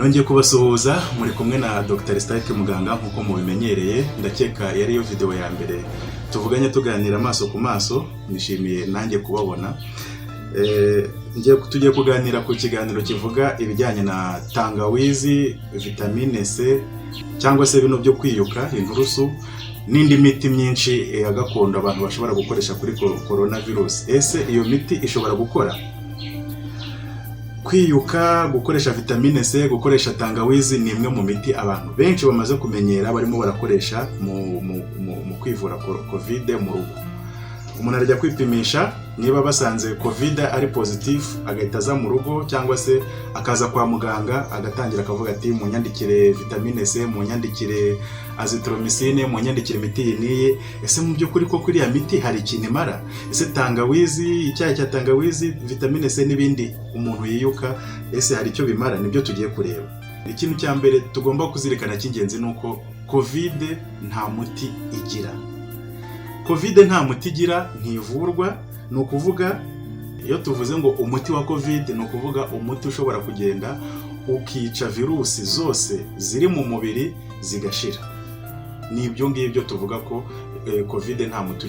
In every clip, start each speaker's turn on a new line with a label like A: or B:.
A: Nongeye kubasuhuza muri kumwe na Dr. Stark Muganga nkuko mubimenyereye. Ndakeka yari yo video ya mbere tuvuganye tuganira amaso ku maso. Nishimiye nanjye kubabona. Tugiye kuganira ku kiganiro kivuga ibijyanye na tangawizi, vitamine C cyangwa se bino byo kwiyuka, inturusu n'indi miti myinshi ya gakondo abantu bashobora gukoresha kuri coronavirus. Ese iyo miti ishobora gukora? Kwiyuka, gukoresha vitamine C, gukoresha tangawizi ni imwe mu miti abantu benshi bamaze kumenyera barimo barakoresha mu kwivura covid mu rugo. Umuntu arajya kwipimisha, niba basanze covid ari positive agahita aza mu rugo, cyangwa se akaza kwa muganga agatangira akavuga ati munyandikire vitamine C, munyandikire azithromycin, munyandikire imiti niye. Ese mu by'ukuri ko kuri ya miti hari ikintu imara? Ese tangawizi, icyayi cya tangawizi, vitamine C n'ibindi umuntu yiyuka, ese hari icyo bimara? Nibyo tugiye kureba. Ikintu cya mbere tugomba kuzirikana cy'ingenzi nuko covid nta muti igira. Covid nta muti igira, ntivurwa. Ni ukuvuga, iyo tuvuze ngo umuti wa covid, ni ukuvuga umuti ushobora kugenda ukica virusi zose ziri mu mubiri zigashira. Ni ibyo ngibyo tuvuga ko covid nta muti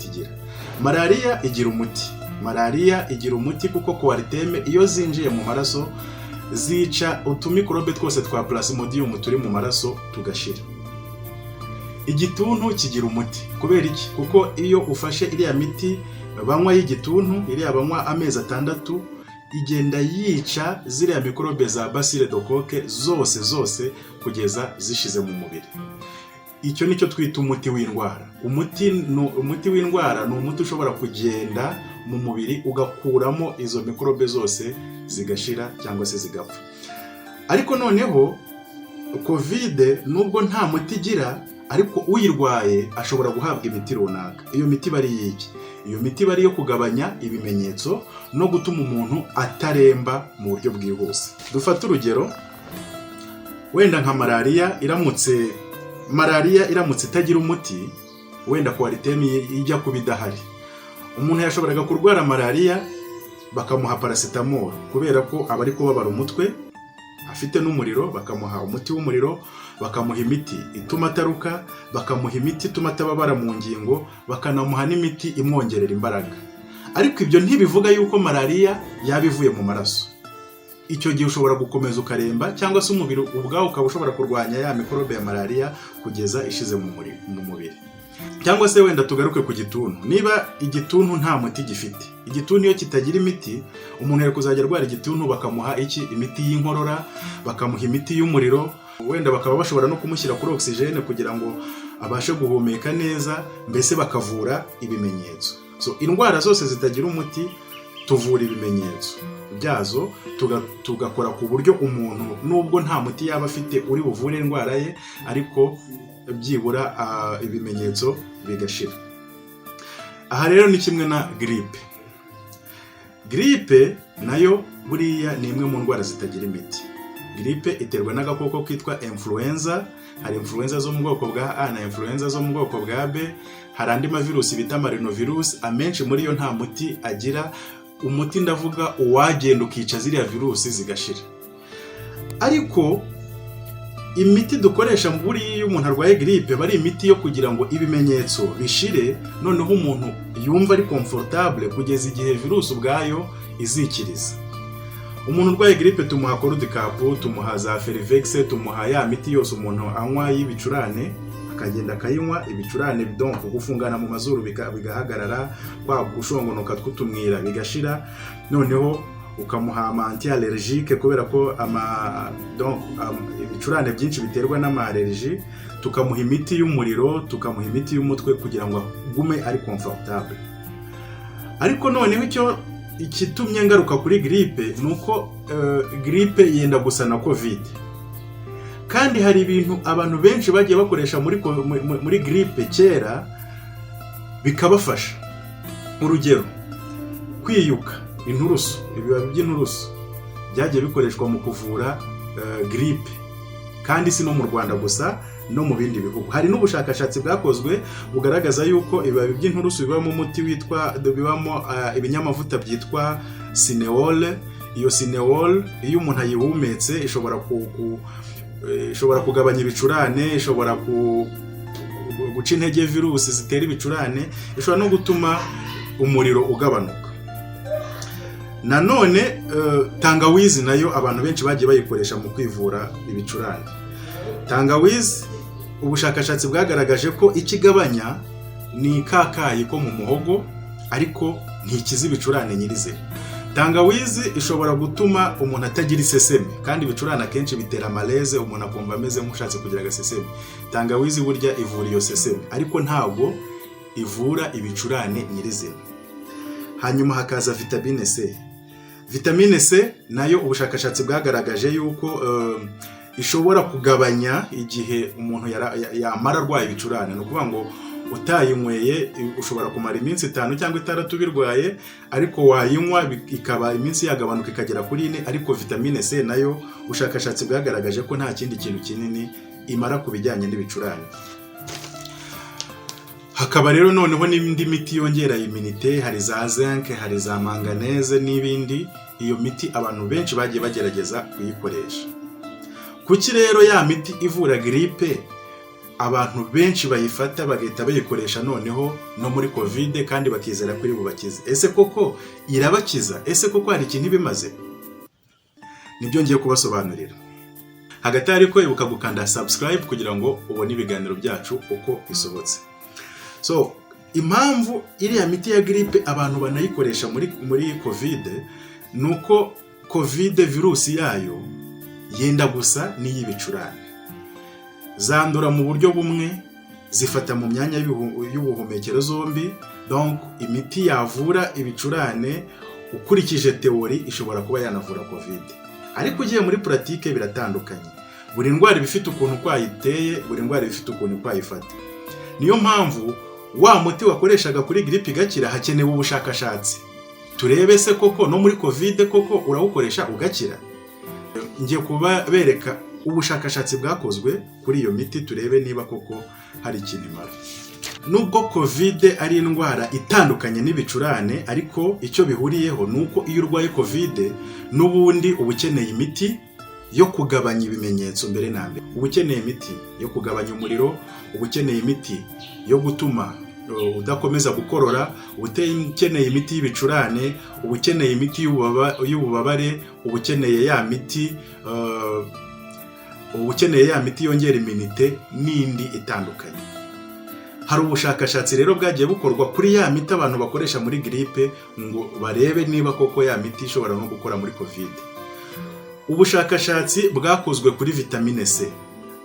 A: igira. Malaria igira umuti. Malaria igira umuti kuko coartem iyo zinjiye mu maraso zica utumikrobe twose twa plasmodium turi mu maraso tugashira. Igituntu kigira umuti. Kubera iki? Kuko iyo ufashe iriya miti banywa y'igituntu, iriya banywa amezi 6, igenda yica ziriya mikrobe za bacille de coque zose kugeza zishize mu mubiri. Icyo nicyo twita umuti w'indwara. Umuti w'indwara ni umuti ushobora kugenda mu mubiri ugakuramo izo mikrobe zose zigashira cyangwa se zigapfa. Ariko noneho covid nubwo nta muti igira, ariko uyirwaye ashobora guhabwa imiti runaka. Iyo miti bari yiki? Iyo miti bari yo kugabanya ibimenyetso no gutuma umuntu ataremba mu buryo bwihuse. Dufata urugero, wenda nka malaria iramutse itagira umuti, wenda coartem ijya kubidahari, umuntu yashoboraga kurwara malaria bakamuha paracetamol kubera ko aba ari kubabara umutwe, afite n'umuriro, bakamuha umuti w'umuriro, bakamuha imiti ituma ataruka, bakamuha imiti ituma atababara mu ngingo, bakanamuha n'imiti imwongerera imbaraga. Ariko ibyo ntibivuga yuko malaria yabivuye mu maraso. Icyo gihe ushobora gukomeza ukaremba, cyangwa se umubiri ubwawo ukaba ushobora kurwanya ya mikorobe ya malaria kugeza ishize mu mubiri. Cyangwa se wenda tugaruke ku gituntu. Niba igituntu nta muti gifite, igituntu iyo kitagira imiti, umuntu yari kuzajya arwara igituntu bakamuha imiti y'inkorora, bakamuha imiti y'umuriro, wenda bakaba bashobora no kumushyira kuri oxygene kugira ngo abashe guhumeka neza, mbese bakavura ibimenyetso. Indwara zose zitagira umuti tuvura ibimenyetso byazo, tugakora ku buryo umuntu nubwo nta muti yaba afite uri buvure indwara ye, ariko byibura ibimenyetso bigashira. Aha rero ni kimwe na grippe. Grippe nayo buriya ni imwe mu ndwara zitagira imiti. Grippe iterwa n'agakoko kitwa influenza. Hari influenza zo mu bwoko bwa A na influenza zo mu bwoko bwa B. Hari andi mavirusi bita marinovirus, amenshi muri yo nta muti agira. Umuti ndavuga uwagenda ukica ziriya virusi zigashira. Ariko imiti dukoresha muri iyo umuntu arwaye grippe bari imiti yo kugira ngo ibimenyetso bishire, noneho umuntu yumva ari comfortable kugeza igihe virusi ubwayo izikiriza. Umuntu urwaye grippe tumuha Coldicap, tumuha za Ferivex, tumuha ya miti yose umuntu anywa y'ibicurane, akagenda akayinywa. Ibicurane donc gufungana mu mazuru bigahagarara, kwa gushongonoka tw'utumwira bigashira. Noneho ukamuha anti-allergique kubera ko ibicurane byinshi biterwa n'ama-allergie. Tukamuha imiti y'umuriro, tukamuha imiti y'umutwe kugira ngo agume ari comfortable. Ariko noneho ikitumye ngaruka kuri grippe nuko grippe yenda gusa na covid. Kandi hari ibintu abantu benshi bagiye bakoresha muri grippe kera bikabafasha. Urugero, kwiyuka, inturusu, ibibabi by'inturusu byagiye bikoreshwa mu kuvura grippe, kandi si no mu Rwanda gusa, no mu bindi bihugu. Hari n'ubushakashatsi bwakozwe bugaragaza yuko ibibabi by'inturusu bibamo umuti bibamo ibinyamavuta byitwa cineole. iyo Cineol iyo umuntu ayihumetse ishobora kugabanya ibicurane, ishobora guca intege virusi zitera ibicurane, ishobora no gutuma umuriro ugabanuka. Nanone tangawizi nayo abantu benshi bagiye bayikoresha mu kwivura ibicurane. Tangawizi ubushakashatsi bwagaragaje ko ikigabanya ni kakayi ko mu muhogo, ariko ntikiza ibicurane nyirizina. Tangawizi ishobora gutuma umuntu atagira iseseme, kandi ibicurane akenshi bitera malaise, umuntu akumva ameze nk'ushatse kugira agaseseme. Tangawizi burya ivura iyo seseme, ariko ntabwo ivura ibicurane nyirizina. Hanyuma hakaza vitamine C. Vitamine C nayo ubushakashatsi bwagaragaje yuko ishobora kugabanya igihe umuntu yamara arwaye ibicurane. Ni ukuvuga ngo utayinyweye ushobora kumara iminsi 5 cyangwa 6 birwaye, ariko wayinywa ikaba iminsi yagabanuka ikagera kuri 4. Ariko vitamine C nayo ubushakashatsi bwagaragaje ko nta kindi kintu kinini imara ku bijyanye n'ibicurane. Hakaba rero noneho n'indi miti yongera immunite, hari za zinc, hari za manganese n'ibindi. Iyo miti abantu benshi bagiye bagerageza kuyikoresha. Kuki rero ya miti ivura gripe abantu benshi bayifata bagahita bayikoresha noneho no muri covid, kandi bakizera kuri bubakize? Ese koko irabakiza? Ese koko hari ikintu bimaze? Nibyo ngiye kubasobanurira. Hagati ariko ibuka gukanda subscribe kugira ngo ubone ibiganiro byacu uko bisohotse. So impamvu iriya miti ya gripe abantu banayikoresha muri covid nuko covid virusi yayo yenda gusa n'iy'ibicurane. Zandura mu buryo bumwe, zifata mu myanya y'ubuhumekero zombi. Donc imiti yavura ibicurane ukurikije teori ishobora kuba yanavura covid, ariko ugiye muri pratique biratandukanye. Buri ndwara bifite ukuntu kwayiteye, buri ndwara bifite ukuntu kwayifata. Niyo mpamvu wa muti wakoreshaga kuri gripe igakira hakenewe ubushakashatsi. Turebe se koko no muri covid koko urawukoresha ugakira. Ngiye kuba bereka ubushakashatsi bwakozwe kuri iyo miti, turebe niba koko hari ikintu imara. Nubwo covid ari indwara itandukanye n'ibicurane, ariko icyo bihuriyeho nuko iyo urwaye covid n'ubundi ubukeneye imiti yo kugabanya ibimenyetso mbere na mbere. Ubukeneye imiti yo kugabanya umuriro, ubukeneye imiti yo gutuma udakomeza gukorora, ubukeneye imiti y'ibicurane, ubukeneye imiti y'ububabare, ubukeneye ya miti yongera immunite n'indi itandukanye. Hari ubushakashatsi rero bwagiye bukorwa kuri ya miti abantu bakoresha muri gripe ngo barebe niba koko ya miti ishobora no gukora muri covid. Ubushakashatsi bwakozwe kuri vitamine C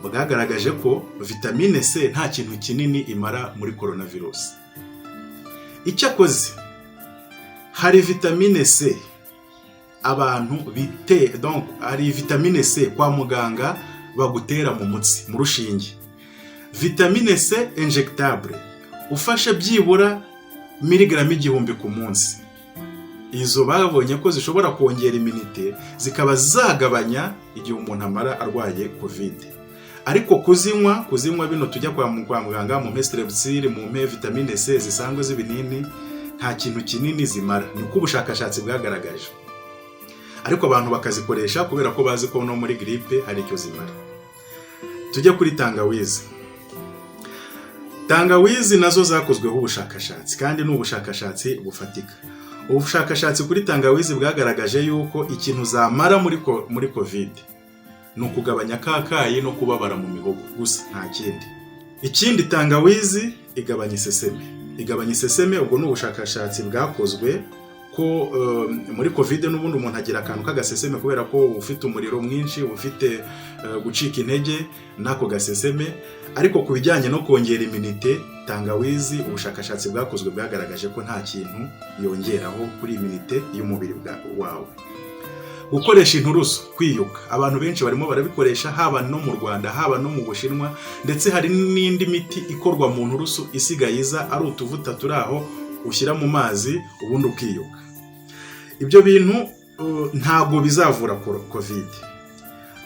A: bwagaragaje ko vitamine C nta kintu kinini imara muri coronavirus. Icyakoze hari vitamine C abantu donc hari vitamine C kwa muganga bagutera mu mutsi mu rushinge. Vitamine C injectable ufashe byibura miligrama 1000 ku munsi. Izo babonye ko zishobora kongera immunite, zikaba zagabanya igihe umuntu amara arwaye covid. Ariko kuzinywa bino tujya kwa muganga mu Strepsil, mu vitamine C zisanzwe z'ibinini, nta kintu kinini zimara. Niko ubushakashatsi bwagaragaje. Ariko abantu bakazikoresha kubera ko bazi ko no muri gripe hari icyo zimara. Tujya kuri tangawizi. Tangawizi nazo zakozweho ubushakashatsi, kandi n'ubushakashatsi bufatika. Ubushakashatsi kuri tangawizi bwagaragaje yuko ikintu zamara muri covid no kugabanya kakayi no kubabara mu mihogo gusa, nta kindi. Ikindi tangawizi igabanya iseseme. Ubwo n'ubushakashatsi bwakozwe ko muri covid n'ubundi umuntu agira akantu k'agaseseme kubera ko ufite umuriro mwinshi, ufite gucika intege nako gaseseme. Ariko ku bijyanye no kongera immunite, tangawizi ubushakashatsi bwakozwe bwagaragaje ko nta kintu yongeraho kuri immunite y'umubiri wawe. Gukoresha inturusu, kwiyuka, abantu benshi barimo barabikoresha, haba no mu Rwanda, haba no mu Bushinwa, ndetse hari n'indi miti ikorwa mu nturusu isigayiza ari utuvuta turaho ushyira mu mazi ubundi ukiyuka. Ibyo bintu ntabwo bizavura covid,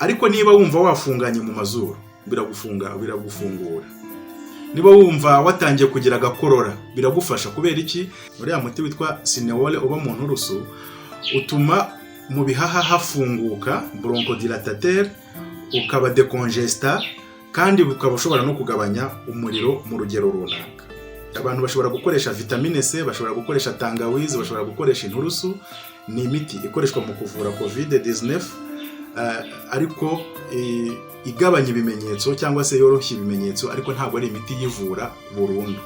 A: ariko niba wumva wafunganye mu mazuru biragufungura. Niba wumva watangiye kugira agakorora biragufasha. Kubera iki? Uriya muti witwa Cineol uba mu nturusu utuma mu bihaha hafunguka, bronchodilatateur, ukaba decongesta kandi ukaba ushobora no kugabanya umuriro mu rugero runaka. Abantu bashobora gukoresha vitamine C, bashobora gukoresha tangawizi, bashobora gukoresha inturusu. Ni imiti ikoreshwa mu kuvura COVID-19 ariko igabanya ibimenyetso cyangwa se yoroshya ibimenyetso, ariko ntabwo ari imiti yivura burundu.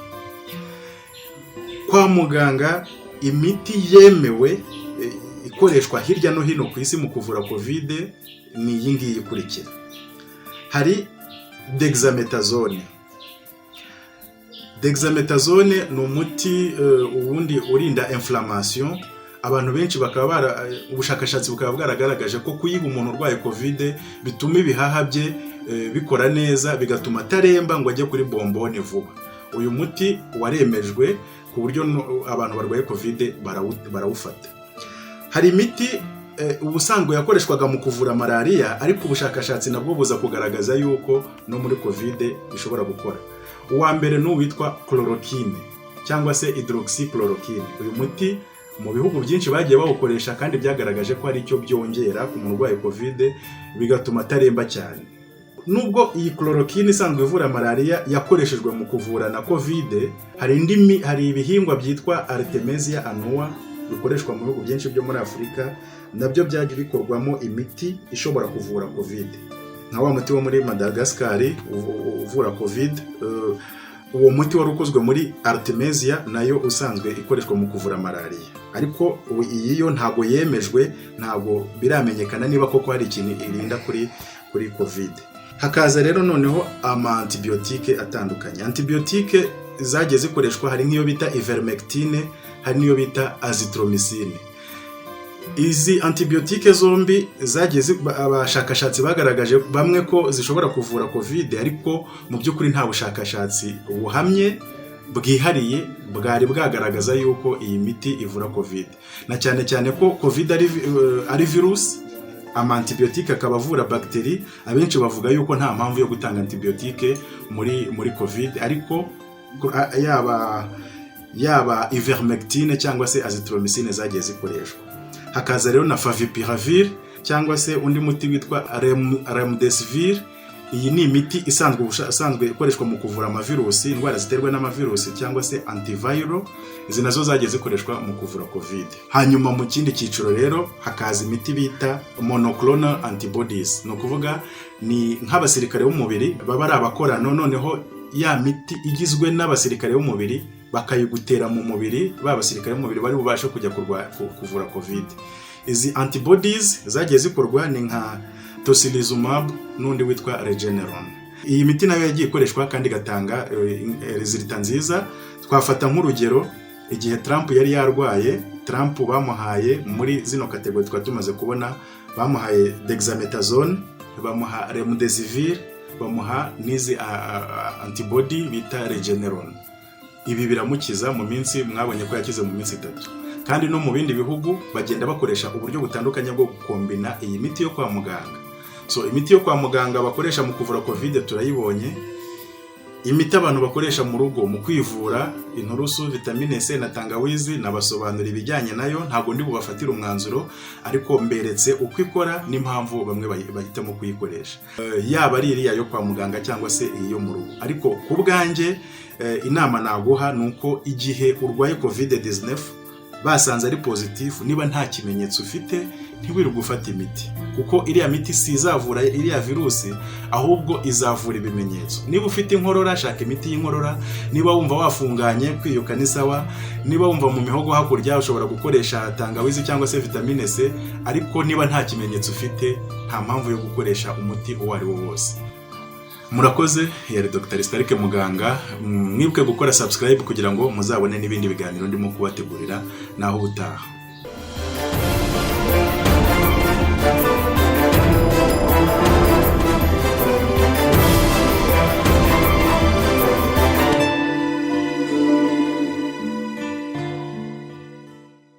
A: Kwa muganga imiti yemewe ikoreshwa hirya no hino ku isi mu kuvura COVID ni iyi ngiyi ikurikira. Hari dexamethasone. Dexamethasone ni umuti ubundi urinda inflammation. Abantu benshi bakaba ubushakashatsi bukaba bwaragaragaje ko kuyiha umuntu urwaye COVID bituma ibihaha bye bikora neza, bigatuma ataremba ngo ajye kuri bombone vuba. Uyu muti waremejwe ku buryo abantu barwaye COVID barawufata. Hari imiti ubusanzwe yakoreshwaga mu kuvura malaria, ariko ubushakashatsi nabwo buza kugaragaza yuko no muri COVID bishobora gukora. Uwa mbere ni uwitwa chloroquine cyangwa se hydroxychloroquine. Uyu muti mu bihugu byinshi bagiye bawukoresha kandi byagaragaje ko ari icyo byongera ku muntu urwaye COVID bigatuma ataremba cyane. Nubwo iyi chloroquine isanzwe ivura malaria yakoreshejwe mu kuvura na COVID, hari ibihingwa byitwa Artemisia annua bikoreshwa mu bihugu byinshi byo muri Afurika, nabyo byaje bikorwamo imiti ishobora kuvura COVID. Nka wa muti wo muri Madagascar uvura COVID, uwo muti wari ukozwe muri Artemisia nayo usanzwe ikoreshwa mu kuvura malaria. Ariko iyi yo ntago yemejwe, ntago biramenyekana niba koko hari ikintu irinda kuri COVID. Hakaza rero noneho ama antibiotique atandukanye. Antibiotique zagiye zikoreshwa hari nk'iyo bita ivermectine, hari n'iyo bita azithromycin. Izi antibiotique zombi zagiye abashakashatsi bagaragaje bamwe ko zishobora kuvura COVID, ariko mu by'ukuri nta bushakashatsi buhamye bwihariye bwari bwagaragaza yuko iyi miti ivura COVID. Na cyane cyane ko COVID ari virus, ama antibiotique akaba avura bakteri. Abenshi bavuga yuko nta mpamvu yo gutanga antibiotique muri COVID, ariko yaba ivermectine cyangwa se azithromycin zagiye zikoreshwa. Hakaza rero na favipiravir cyangwa se undi muti witwa remdesivir. Iyi ni imiti isanzwe ikoreshwa mu kuvura amavirusi, indwara ziterwa n'amavirusi cyangwa se antiviral. Izi nazo zagiye zikoreshwa mu kuvura COVID. Hanyuma mu kindi cyiciro rero hakaza imiti bita monoclonal antibodies. No kuvuga ni nk'abasirikare b'umubiri baba ari abakorano, noneho ya miti igizwe n'abasirikare b'umubiri bakayigutera mu mubiri, babasirikare b'umubiri bari bubashe kujya kuvura COVID. Izi antibodies zagiye zikorwa ni nka tocilizumab n'undi witwa Regeneron. Iyi miti nayo yagiye ikoreshwa kandi gatanga resulta nziza. Twafata nk'urugero igihe Trump yari yarwaye, Trump bamuhaye muri zino kategori twatumaze kubona, bamuhaye dexamethasone, bamuha remdesivir, bamuha nizi antibody bita Regeneron. Ibi biramukiza mu minsi, mwabonye ko yakize mu minsi 3. Kandi no mu bindi bihugu bagenda bakoresha uburyo butandukanye bwo gukombina iyi miti yo kwa muganga. So imiti yo kwa muganga bakoresha mu kuvura COVID turayibonye. Imiti abantu bakoresha mu rugo mu kwivura, inturusu, vitamine C na tangawizi, nabasobanura ibijyanye nayo, ntago ndi bubafatira umwanzuro, ariko mberetse uko ikora n'impamvu bamwe bahitamo kuyikoresha. Yaba ari iriya yo kwa muganga cyangwa se iyo mu rugo. Ariko ku bwanjye inama naguha nuko igihe urwaye COVID-19 basanze ari positif, niba nta kimenyetso ufite ntiwirirwe gufata imiti, kuko iriya miti si izavura iriya virusi, ahubwo izavura ibimenyetso. Niba ufite inkorora, shaka imiti y'inkorora. Niba wumva wafunganye, kwiyuka ni sawa. Niba wumva mu mihogo hakurya, ushobora gukoresha tangawizi cyangwa se vitamine C. Ariko niba nta kimenyetso ufite, nta mpamvu yo gukoresha umuti uwo ari wo wose. Murakoze, yari Dr. Starike Muganga. Mwibuke gukora subscribe kugira ngo muzabone n'ibindi biganiro ndimo kubategurira naho ubutaha.